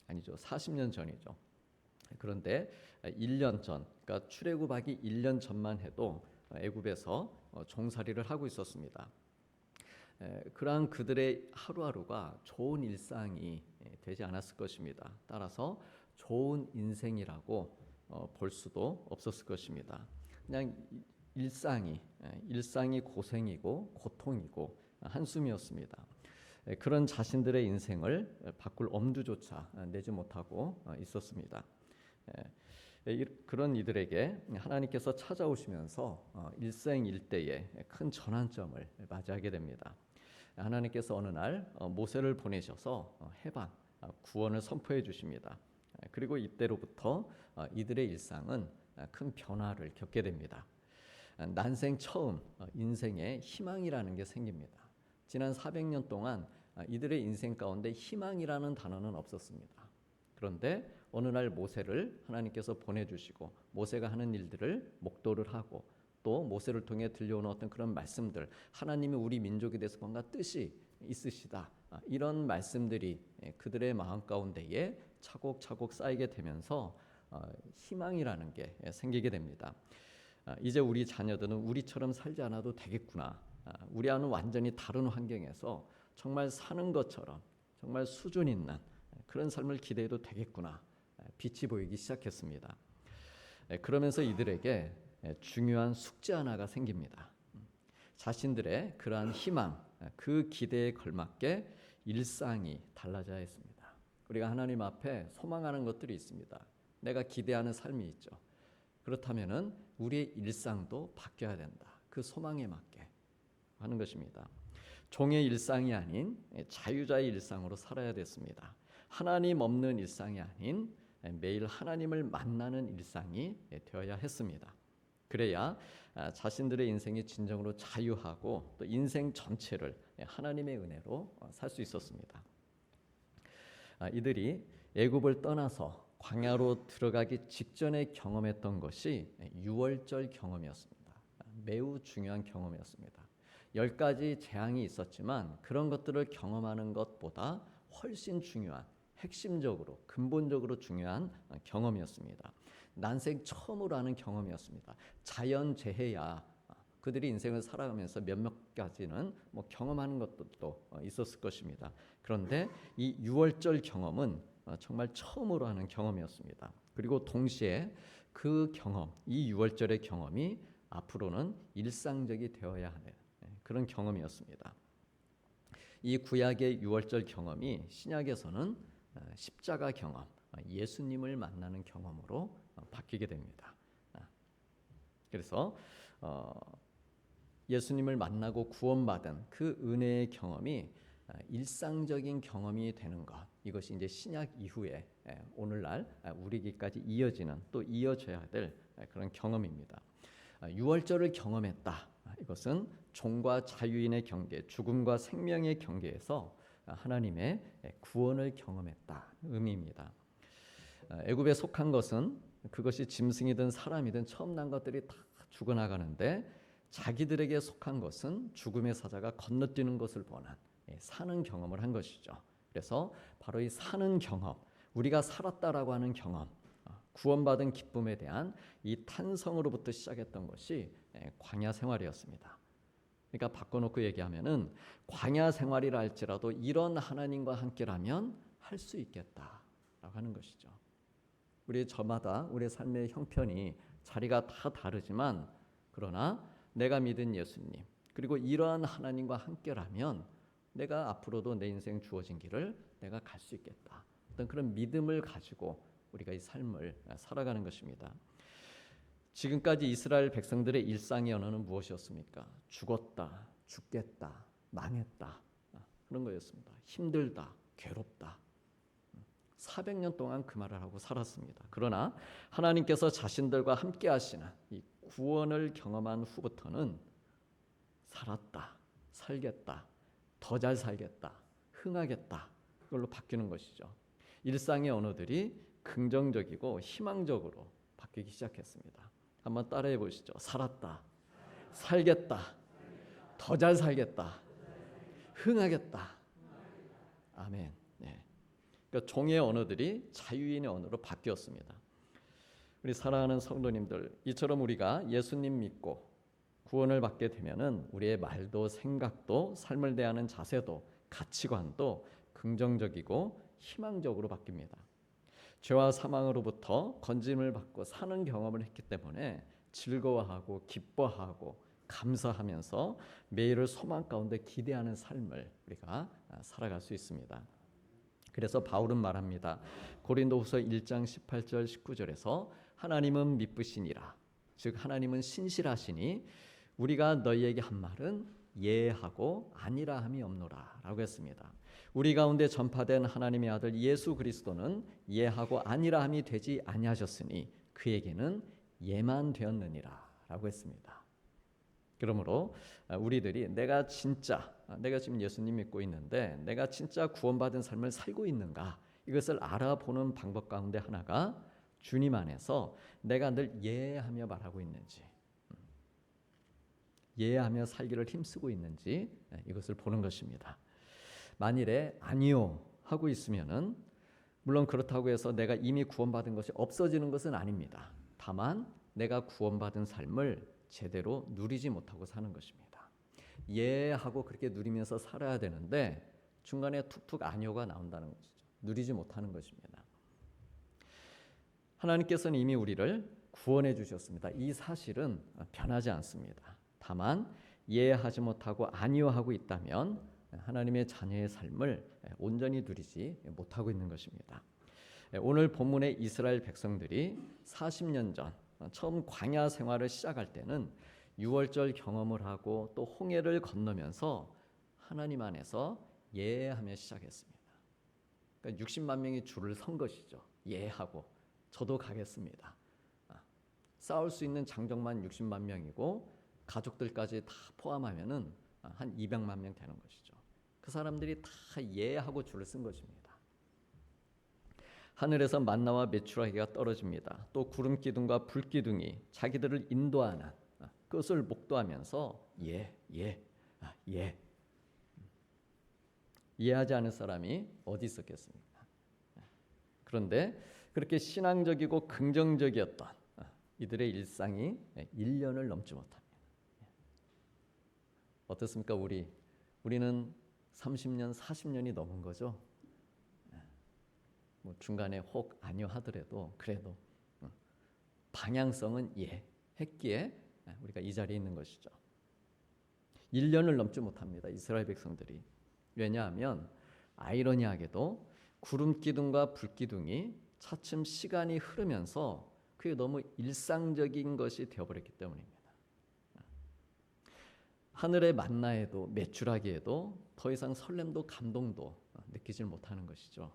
아니죠. 40년 전이죠. 그런데 1년 전, 그러니까 출애굽하기 1년 전만 해도 애굽에서 종살이를 하고 있었습니다. 그러한 그들의 하루하루가 좋은 일상이 되지 않았을 것입니다. 따라서 좋은 인생이라고 볼 수도 없었을 것입니다. 그냥 일상이 고생이고 고통이고 한숨이었습니다. 그런 자신들의 인생을 바꿀 엄두조차 내지 못하고 있었습니다. 그런 이들에게 하나님께서 찾아오시면서 일생일대의 큰 전환점을 맞이하게 됩니다. 하나님께서 어느 날 모세를 보내셔서 해방, 구원을 선포해 주십니다. 그리고 이때로부터 이들의 일상은 큰 변화를 겪게 됩니다. 난생 처음 인생에 희망이라는 게 생깁니다. 지난 400년 동안 이들의 인생 가운데 희망이라는 단어는 없었습니다. 그런데 어느 날 모세를 하나님께서 보내주시고 모세가 하는 일들을 목도를 하고 또 모세를 통해 들려오는 어떤 그런 말씀들, 하나님이 우리 민족에 대해서 뭔가 뜻이 있으시다, 이런 말씀들이 그들의 마음 가운데에 차곡차곡 쌓이게 되면서 희망이라는 게 생기게 됩니다. 이제 우리 자녀들은 우리처럼 살지 않아도 되겠구나, 우리와는 완전히 다른 환경에서 정말 사는 것처럼 정말 수준 있는 그런 삶을 기대해도 되겠구나, 빛이 보이기 시작했습니다. 그러면서 이들에게 중요한 숙제 하나가 생깁니다. 자신들의 그러한 희망, 그 기대에 걸맞게 일상이 달라져야 했습니다. 우리가 하나님 앞에 소망하는 것들이 있습니다. 내가 기대하는 삶이 있죠. 그렇다면은 우리의 일상도 바뀌어야 된다. 그 소망에 맞게 하는 것입니다. 종의 일상이 아닌 자유자의 일상으로 살아야 됐습니다. 하나님 없는 일상이 아닌 매일 하나님을 만나는 일상이 되어야 했습니다. 그래야 자신들의 인생이 진정으로 자유하고 또 인생 전체를 하나님의 은혜로 살 수 있었습니다. 이들이 애굽을 떠나서 광야로 들어가기 직전에 경험했던 것이 유월절 경험이었습니다. 매우 중요한 경험이었습니다. 10가지 재앙이 있었지만 그런 것들을 경험하는 것보다 훨씬 중요한, 핵심적으로 근본적으로 중요한 경험이었습니다. 난생 처음으로 하는 경험이었습니다. 자연재해야 그들이 인생을 살아가면서 몇몇 가지는 경험하는 것도 있었을 것입니다. 그런데 이 유월절 경험은 정말 처음으로 하는 경험이었습니다. 그리고 동시에 그 경험, 이 유월절의 경험이 앞으로는 일상적이 되어야 하는 그런 경험이었습니다. 이 구약의 유월절 경험이 신약에서는 십자가 경험, 예수님을 만나는 경험으로 바뀌게 됩니다. 그래서 예수님을 만나고 구원받은 그 은혜의 경험이 일상적인 경험이 되는 것, 이것이 이제 신약 이후에 오늘날 우리에게까지 이어지는, 또 이어져야 될 그런 경험입니다. 유월절을 경험했다. 이것은 종과 자유인의 경계, 죽음과 생명의 경계에서 하나님의 구원을 경험했다 의미입니다. 애굽에 속한 것은 그것이 짐승이든 사람이든 처음 난 것들이 다 죽어나가는데, 자기들에게 속한 것은 죽음의 사자가 건너뛰는 것을 보는 사는 경험을 한 것이죠. 그래서 바로 이 사는 경험, 우리가 살았다라고 하는 경험, 구원받은 기쁨에 대한 이 탄성으로부터 시작했던 것이 광야 생활이었습니다. 그러니까 바꿔놓고 얘기하면은 광야 생활이라 할지라도 이런 하나님과 함께라면 할 수 있겠다라고 하는 것이죠. 우리 저마다 우리의 삶의 형편이 자리가 다 다르지만, 그러나 내가 믿은 예수님, 그리고 이러한 하나님과 함께라면 내가 앞으로도 내 인생 주어진 길을 내가 갈 수 있겠다, 어떤 그런 믿음을 가지고 우리가 이 삶을 살아가는 것입니다. 지금까지 이스라엘 백성들의 일상의 언어는 무엇이었습니까? 죽었다, 죽겠다, 망했다, 그런 거였습니다. 힘들다, 괴롭다. 400년 동안 그 말을 하고 살았습니다. 그러나 하나님께서 자신들과 함께 하시는 이 구원을 경험한 후부터는 살았다, 살겠다, 더 잘 살겠다, 흥하겠다, 그걸로 바뀌는 것이죠. 일상의 언어들이 긍정적이고 희망적으로 바뀌기 시작했습니다. 한번 따라해 보시죠. 살았다, 살겠다, 더 잘 살겠다, 흥하겠다. 아멘. 네. 그러니까 종의 언어들이 자유인의 언어로 바뀌었습니다. 우리 사랑하는 성도님들, 이처럼 우리가 예수님 믿고 구원을 받게 되면은 우리의 말도 생각도 삶을 대하는 자세도 가치관도 긍정적이고 희망적으로 바뀝니다. 죄와 사망으로부터 건짐을 받고 사는 경험을 했기 때문에 즐거워하고 기뻐하고 감사하면서 매일을 소망 가운데 기대하는 삶을 우리가 살아갈 수 있습니다. 그래서 바울은 말합니다. 고린도후서 1장 18절 19절에서 하나님은 미쁘시니라. 즉 하나님은 신실하시니 우리가 너희에게 한 말은 예하고 아니라 함이 없노라 라고 했습니다. 우리 가운데 전파된 하나님의 아들 예수 그리스도는 예하고 아니라 함이 되지 아니하셨으니 그에게는 예만 되었느니라 라고 했습니다. 그러므로 우리들이 내가 지금 예수님 믿고 있는데 내가 진짜 구원받은 삶을 살고 있는가, 이것을 알아보는 방법 가운데 하나가 주님 안에서 내가 늘 예하며 말하고 있는지, 예하며 살기를 힘쓰고 있는지 이것을 보는 것입니다. 만일에 아니요 하고 있으면은 물론 그렇다고 해서 내가 이미 구원받은 것이 없어지는 것은 아닙니다. 다만 내가 구원받은 삶을 제대로 누리지 못하고 사는 것입니다. 예하고 그렇게 누리면서 살아야 되는데 중간에 툭툭 아니요가 나온다는 것이죠. 누리지 못하는 것입니다. 하나님께서는 이미 우리를 구원해 주셨습니다. 이 사실은 변하지 않습니다. 다만 예하지 못하고 아니요 하고 있다면 하나님의 자녀의 삶을 온전히 누리지 못하고 있는 것입니다. 오늘 본문의 이스라엘 백성들이 40년 전 처음 광야 생활을 시작할 때는 유월절 경험을 하고 또 홍해를 건너면서 하나님 안에서 예하며 시작했습니다. 그러니까 60만 명이 줄을 선 것이죠. 예하고 저도 가겠습니다. 싸울 수 있는 장정만 60만 명이고 가족들까지 다 포함하면은 한 200만 명 되는 것이죠. 그 사람들이 다 예하고 줄을 쓴 것입니다. 하늘에서 만나와 메추라기가 떨어집니다. 또 구름 기둥과 불 기둥이 자기들을 인도하는 그것을 목도하면서 예. 이해하지 않은 사람이 어디 있었겠습니까? 그런데 그렇게 신앙적이고 긍정적이었던 이들의 일상이 1년을 넘지 못합니다. 어떻습니까? 우리는 30년, 40년이 넘은 거죠. 뭐 중간에 혹 아니요 하더라도 그래도 방향성은 예 했기에 우리가 이 자리에 있는 것이죠. 1년을 넘지 못합니다. 이스라엘 백성들이. 왜냐하면 아이러니하게도 구름 기둥과 불 기둥이 차츰 시간이 흐르면서 그게 너무 일상적인 것이 되어버렸기 때문입니다. 하늘의 만나에도 메추라기에도 더 이상 설렘도 감동도 느끼질 못하는 것이죠.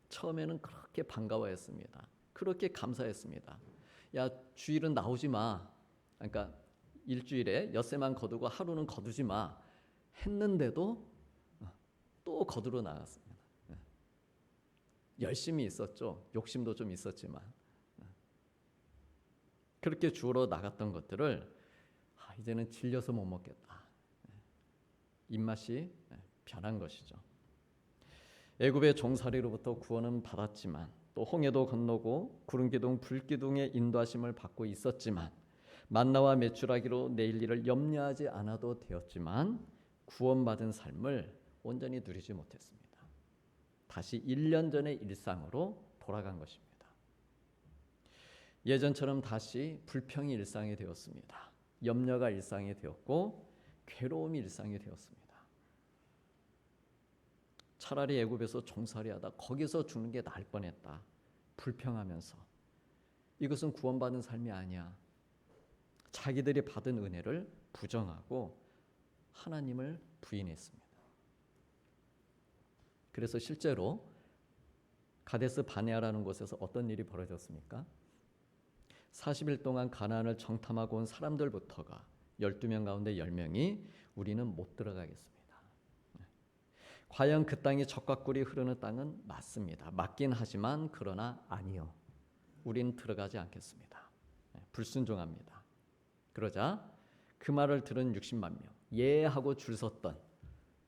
처음에는 그렇게 반가워했습니다. 그렇게 감사했습니다. 야, 주일은 나오지 마. 그러니까 일주일에 엿새만 거두고 하루는 거두지 마. 했는데도 또 거두러 나갔습니다. 열심히 있었죠. 욕심도 좀 있었지만 그렇게 주우러 나갔던 것들을 이제는 질려서 못 먹겠다. 입맛이 변한 것이죠. 애굽의 종살이로부터 구원은 받았지만 또 홍해도 건너고 구름기둥 불기둥의 인도하심을 받고 있었지만 만나와 메추라기로 내일 일을 염려하지 않아도 되었지만 구원받은 삶을 온전히 누리지 못했습니다. 다시 1년 전의 일상으로 돌아간 것입니다. 예전처럼 다시 불평이 일상이 되었습니다. 염려가 일상이 되었고 괴로움이 일상이 되었습니다. 차라리 애굽에서 종살이하다 거기서 죽는 게 나을 뻔했다. 불평하면서 이것은 구원받은 삶이 아니야. 자기들이 받은 은혜를 부정하고 하나님을 부인했습니다. 그래서 실제로 가데스 바네아라는 곳에서 어떤 일이 벌어졌습니까? 40일 동안 가나안을 정탐하고 온 사람들부터가 12명 가운데 10명이 우리는 못 들어가겠습니다. 과연 그 땅이 젖과 꿀이 흐르는 땅은 맞습니다. 맞긴 하지만 그러나 아니요. 우린 들어가지 않겠습니다. 불순종합니다. 그러자 그 말을 들은 60만 명, 예 하고 줄 섰던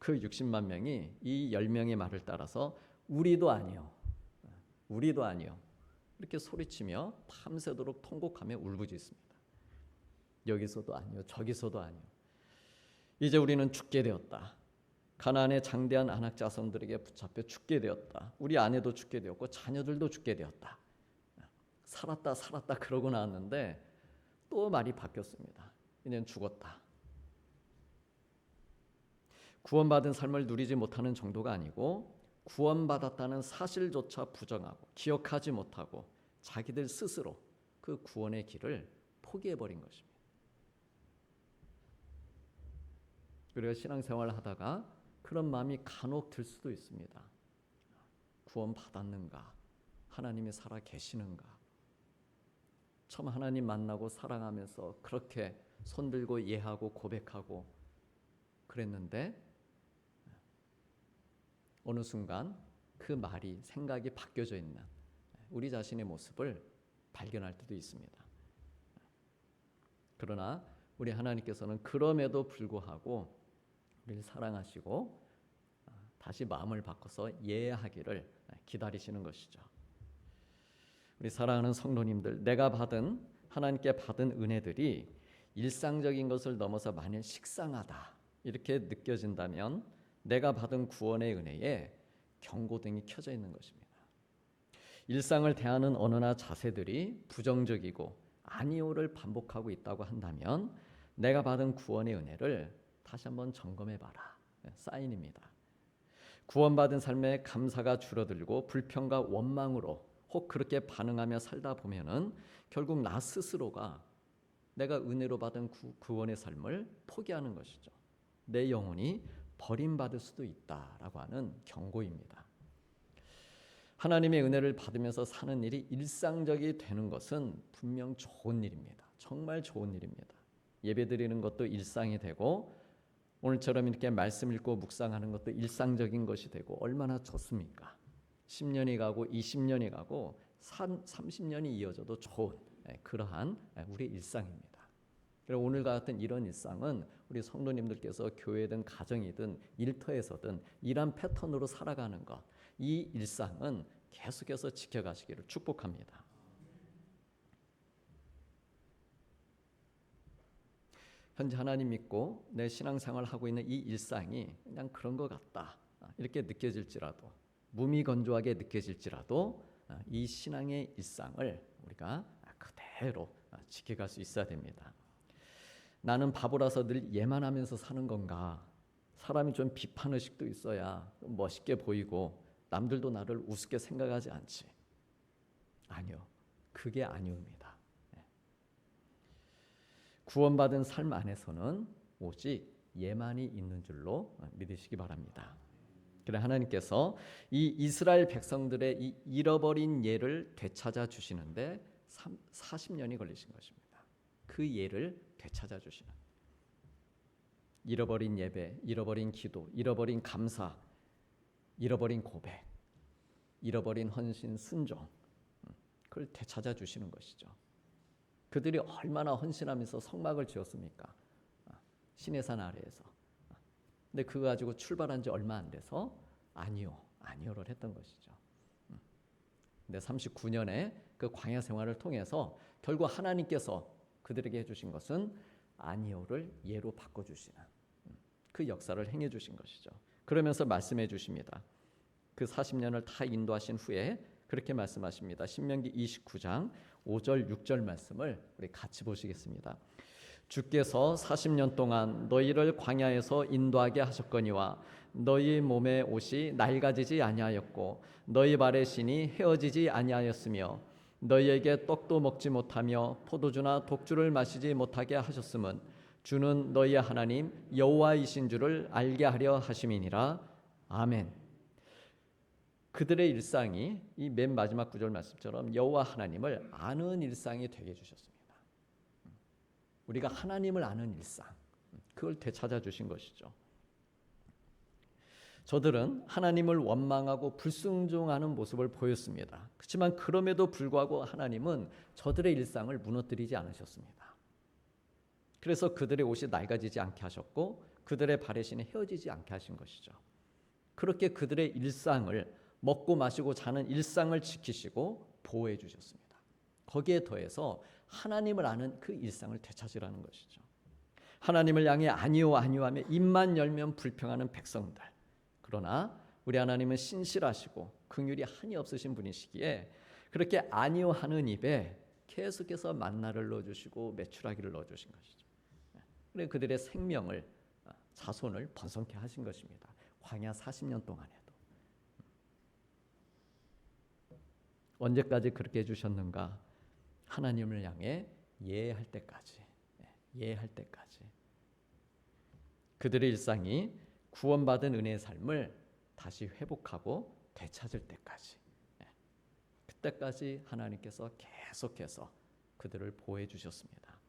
그 60만 명이 이 10명의 말을 따라서 우리도 아니요, 우리도 아니요 이렇게 소리치며 밤새도록 통곡하며 울부짖습니다. 여기서도 아니요, 저기서도 아니요. 이제 우리는 죽게 되었다. 가나안의 장대한 아낙 자손들에게 붙잡혀 죽게 되었다. 우리 아내도 죽게 되었고 자녀들도 죽게 되었다. 살았다 살았다 그러고 나왔는데 또 말이 바뀌었습니다. 이제는 죽었다. 구원받은 삶을 누리지 못하는 정도가 아니고 구원받았다는 사실조차 부정하고 기억하지 못하고 자기들 스스로 그 구원의 길을 포기해버린 것입니다. 우리가 신앙생활을 하다가 그런 마음이 간혹 들 수도 있습니다. 구원받았는가? 하나님이 살아 계시는가? 처음 하나님 만나고 사랑하면서 그렇게 손들고 이해하고 고백하고 그랬는데 어느 순간 그 말이 생각이 바뀌어져 있는 우리 자신의 모습을 발견할 때도 있습니다. 그러나 우리 하나님께서는 그럼에도 불구하고 우리를 사랑하시고 다시 마음을 바꿔서 이해하기를 기다리시는 것이죠. 우리 사랑하는 성도님들, 내가 받은 하나님께 받은 은혜들이 일상적인 것을 넘어서 만일 식상하다 이렇게 느껴진다면 내가 받은 구원의 은혜에 경고등이 켜져 있는 것입니다. 일상을 대하는 언어나 자세들이 부정적이고 아니오를 반복하고 있다고 한다면 내가 받은 구원의 은혜를 다시 한번 점검해봐라. 사인입니다. 구원받은 삶에 감사가 줄어들고 불평과 원망으로 혹 그렇게 반응하며 살다 보면은 결국 나 스스로가 내가 은혜로 받은 구원의 삶을 포기하는 것이죠. 내 영혼이 버림받을 수도 있다라고 하는 경고입니다. 하나님의 은혜를 받으면서 사는 일이 일상적이 되는 것은 분명 좋은 일입니다. 정말 좋은 일입니다. 예배드리는 것도 일상이 되고 오늘처럼 이렇게 말씀 읽고 묵상하는 것도 일상적인 것이 되고 얼마나 좋습니까? 10년이 가고 20년이 가고 30년이 이어져도 좋은 그러한 우리 일상입니다. 그리고 오늘과 같은 이런 일상은 우리 성도님들께서 교회든 가정이든 일터에서든 이런 패턴으로 살아가는 것, 이 일상은 계속해서 지켜가시기를 축복합니다. 현재 하나님 믿고 내 신앙생활을 하고 있는 이 일상이 그냥 그런 것 같다 이렇게 느껴질지라도 무미건조하게 느껴질지라도 이 신앙의 일상을 우리가 그대로 지켜갈 수 있어야 됩니다. 나는 바보라서 늘 얘만 하면서 사는 건가? 사람이 좀 비판의식도 있어야 멋있게 보이고 남들도 나를 우습게 생각하지 않지. 아니요. 그게 아니옵니다. 구원받은 삶 안에서는 오직 예만이 있는 줄로 믿으시기 바랍니다. 그래 하나님께서 이 이스라엘 백성들의 이 잃어버린 예를 되찾아 주시는데 40년이 걸리신 것입니다. 그 예를 되찾아 주시는 잃어버린 예배, 잃어버린 기도, 잃어버린 감사, 잃어버린 고백, 잃어버린 헌신, 순종 그걸 되찾아 주시는 것이죠. 그들이 얼마나 헌신하면서 성막을 지었습니까? 시내산 아래에서. 근데 그거 가지고 출발한 지 얼마 안 돼서 아니요를 했던 것이죠. 근데 39년의 그 광야 생활을 통해서 결국 하나님께서 그들에게 해주신 것은 아니요를 예로 바꿔주시는 그 역사를 행해주신 것이죠. 그러면서 말씀해 주십니다. 그 40년을 다 인도하신 후에 그렇게 말씀하십니다. 신명기 29장 5절 6절 말씀을 우리 같이 보시겠습니다. 주께서 40년 동안 너희를 광야에서 인도하게 하셨거니와 너희 몸의 옷이 낡아지지 아니하였고 너희 발의 신이 헤어지지 아니하였으며 너희에게 떡도 먹지 못하며 포도주나 독주를 마시지 못하게 하셨음은 주는 너희의 하나님 여호와이신 줄을 알게 하려 하심이니라. 아멘. 그들의 일상이 이 맨 마지막 구절 말씀처럼 여호와 하나님을 아는 일상이 되게 해주셨습니다. 우리가 하나님을 아는 일상, 그걸 되찾아 주신 것이죠. 저들은 하나님을 원망하고 불순종하는 모습을 보였습니다. 그렇지만 그럼에도 불구하고 하나님은 저들의 일상을 무너뜨리지 않으셨습니다. 그래서 그들의 옷이 낡아지지 않게 하셨고 그들의 바레신에 헤어지지 않게 하신 것이죠. 그렇게 그들의 일상을 먹고 마시고 자는 일상을 지키시고 보호해 주셨습니다. 거기에 더해서 하나님을 아는 그 일상을 되찾으라는 것이죠. 하나님을 향해 아니요 아니요 하며 입만 열면 불평하는 백성들. 그러나 우리 하나님은 신실하시고 긍휼이 한이 없으신 분이시기에 그렇게 아니요 하는 입에 계속해서 만나를 넣어주시고 메추라기를 넣어주신 것이죠. 그래 그들의 생명을 자손을 번성케 하신 것입니다. 광야 40년 동안에도. 언제까지 그렇게 해주셨는가? 하나님을 향해 예할 때까지. 예할 때까지. 그들의 일상이 구원받은 은혜의 삶을 다시 회복하고 되찾을 때까지. 그때까지 하나님께서 계속해서 그들을 보호해 주셨습니다.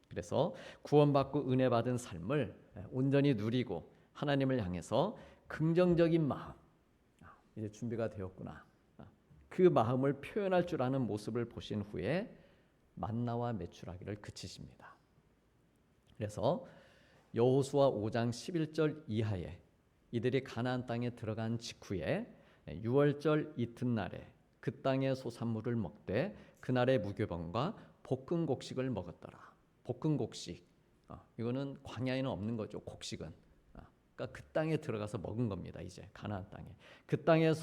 그래서 구원받고 은혜 받은 삶을 온전히 누리고 하나님을 향해서 긍정적인 마음, 이제 준비가 되었구나, 그 마음을 표현할 줄 아는 모습을 보신 후에 만나와 메추라기를 그치십니다. 그래서 여호수아 5장 11절 이하에 이들이 가나안 땅에 들어간 직후에 유월절 이튿날에 그 땅의 소산물을 먹되 그날의 무교병과 볶은 곡식을 먹었더라. 볶은 곡식, 이거는 광야에는 없는 거죠. 곡식은. 그러니까 그 땅에 들어가서 먹은 겁니다. 이제 가나안 땅에. 그 땅의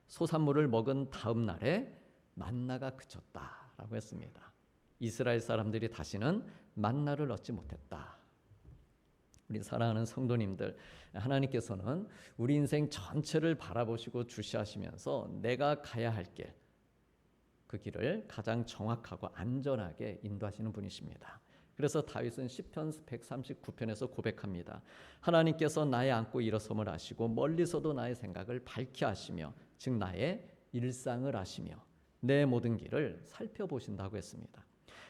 소산물을 먹은 다음 날에 만나가 그쳤다라고 했습니다. 이스라엘 사람들이 다시는 만나를 얻지 못했다. 우리 사랑하는 성도님들, 하나님께서는 우리 인생 전체를 바라보시고 주시하시면서 내가 가야 할 길, 그 길을 가장 정확하고 안전하게 인도하시는 분이십니다. 그래서 다윗은 시편 139편에서 고백합니다. 하나님께서 나의 앉고 일어섬을 아시고 멀리서도 나의 생각을 밝히 아시며 즉 나의 일상을 아시며 내 모든 길을 살펴보신다고 했습니다.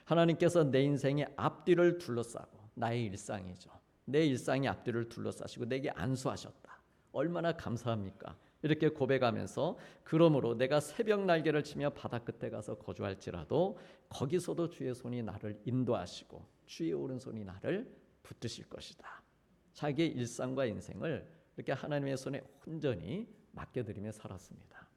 하나님께서 내 인생의 앞뒤를 둘러싸고 나의 일상이죠. 내 일상의 앞뒤를 둘러싸시고 내게 안수하셨다. 얼마나 감사합니까? 이렇게 고백하면서 그러므로 내가 새벽 날개를 치며 바다 끝에 가서 거주할지라도 거기서도 주의 손이 나를 인도하시고 주의 오른손이 나를 붙드실 것이다. 자기의 일상과 인생을 이렇게 하나님의 손에 온전히 맡겨드리며 살았습니다.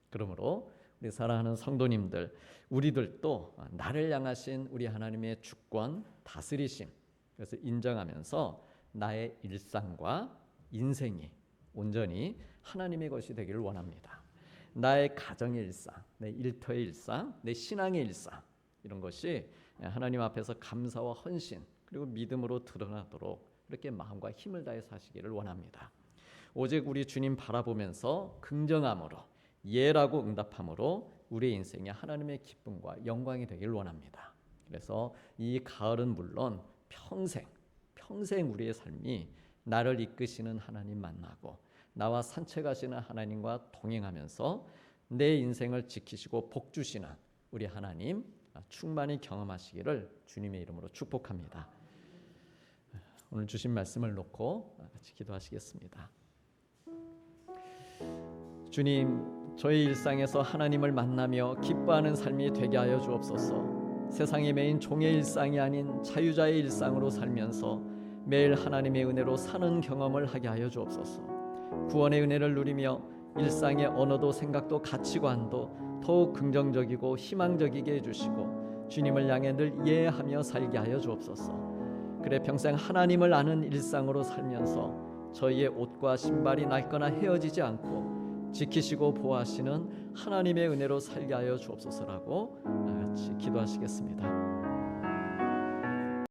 그러므로 우리 사랑하는 성도님들, 우리들도 나를 향하신 우리 하나님의 주권, 다스리심, 그래서 인정하면서 나의 일상과 인생이 온전히 하나님의 것이 되기를 원합니다. 나의 가정의 일상, 내 일터의 일상, 내 신앙의 일상, 이런 것이 하나님 앞에서 감사와 헌신 그리고 믿음으로 드러나도록 이렇게 마음과 힘을 다해 사시기를 원합니다. 오직 우리 주님 바라보면서 긍정함으로 예라고 응답함으로 우리의 인생이 하나님의 기쁨과 영광이 되기를 원합니다. 그래서 이 가을은 물론 평생 우리의 삶이 나를 이끄시는 하나님 만나고 나와 산책하시는 하나님과 동행하면서 내 인생을 지키시고 복 주시는 우리 하나님 충만히 경험하시기를 주님의 이름으로 축복합니다. 오늘 주신 말씀을 놓고 같이 기도하시겠습니다. 주님, 저희 일상에서 하나님을 만나며 기뻐하는 삶이 되게 하여 주옵소서. 세상에 매인 종의 일상이 아닌 자유자의 일상으로 살면서 매일 하나님의 은혜로 사는 경험을 하게 하여 주옵소서. 구원의 은혜를 누리며 일상의 언어도 생각도 가치관도 더욱 긍정적이고 희망적이게 해주시고 주님을 향해 늘 이해하며 살게 하여 주옵소서. 그래 평생 하나님을 아는 일상으로 살면서 저희의 옷과 신발이 낡거나 헤어지지 않고 지키시고 보호하시는 하나님의 은혜로 살게 하여 주옵소서라고 같이 기도하시겠습니다.